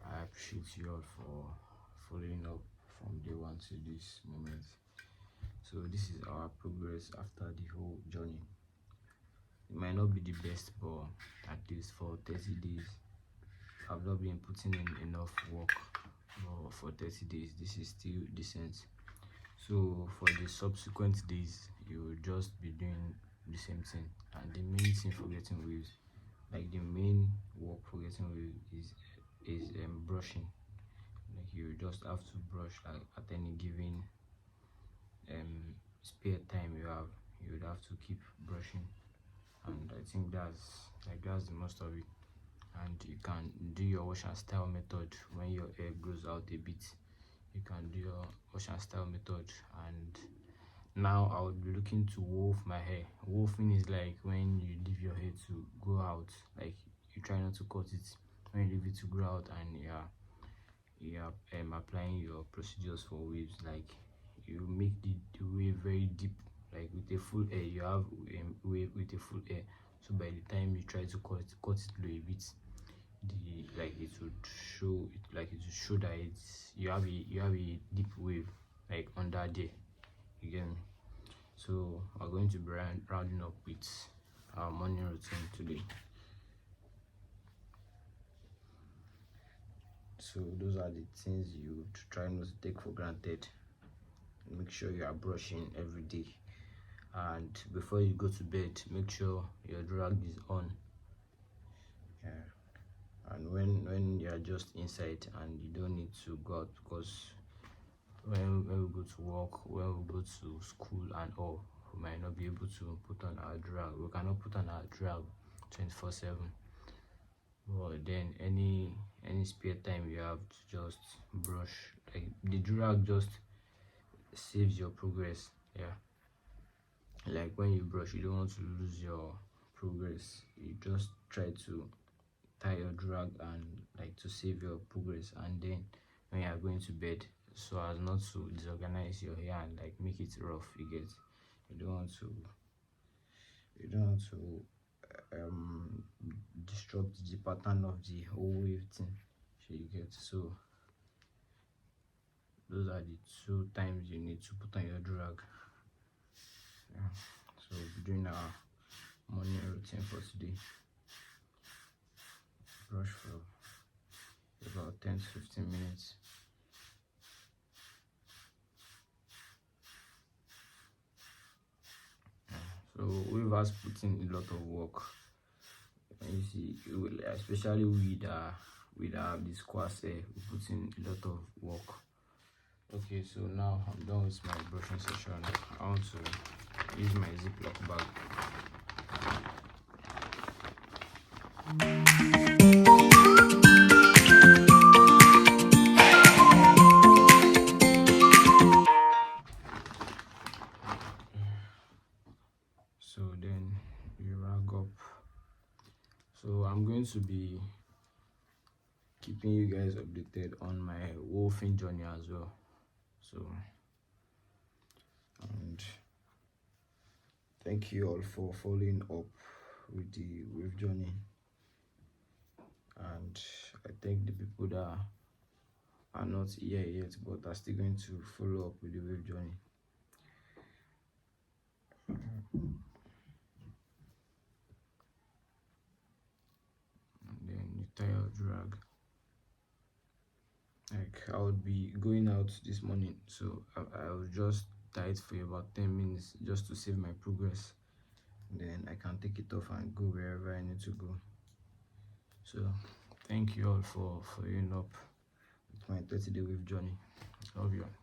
I appreciate you all for following up from day one to this moment. So this is our progress after the whole journey. It might not be the best, but at least for 30 days I've not been putting in enough work, but for 30 days this is still decent. So for the subsequent days you will just be doing the same thing, and the main thing for getting waves, like the main work for getting waves, is brushing. Like you just have to brush, like at any given spare time you have, you would have to keep brushing. And I think that's the most of it. And you can do your wash and style method when your hair grows out a bit. You can do your wash and style method. And now I would be looking to wolf my hair. Wolfing is like when you leave your hair to grow out, like you try not to cut it, when you leave it to grow out, and you're applying your procedures for waves. Like you make the wave very deep, like with a full hair you have wave with a full hair. So by the time you try to cut it low a bit, it would show it, like it would show that you have a deep wave like under there. You get me? So we're going to be rounding up with our morning routine today. So those are the things you try not to take for granted. Make sure you are brushing every day, and before you go to bed make sure your drag is on. Yeah. And when you are just inside and you don't need to go out, because when we go to work, when we go to school and all, we might not be able to put on our drag. We cannot put on our drag 24/7. But then any spare time you have to just brush. Like the drag just saves your progress. Yeah, like when you brush, you don't want to lose your progress. You just try to tie your drag and like to save your progress. And then when you are going to bed, so as not to disorganize your hair and like make it rough, you don't want to disrupt the pattern of the whole wave thing. So you get, so those are the 2 times you need to put on your drag. Yeah. So we'll be doing our morning routine for today. Brush for about 10 to 15 minutes. So we've has put in a lot of work. And you see, especially with this coarse hair, we put in a lot of work. Okay, so now I'm done with my brushing session. I want to use my Ziploc bag. So then you rag up. So I'm going to be keeping you guys updated on my wolfing journey as well. So, and thank you all for following up with the wave journey. And I thank the people that are not here yet but are still going to follow up with the wave journey. And then you tie your drag. Like I would be going out this morning, so I will just tie it for about 10 minutes just to save my progress. Then I can take it off and go wherever I need to go. So thank you all for following up with my 30-day wave journey. Love you all.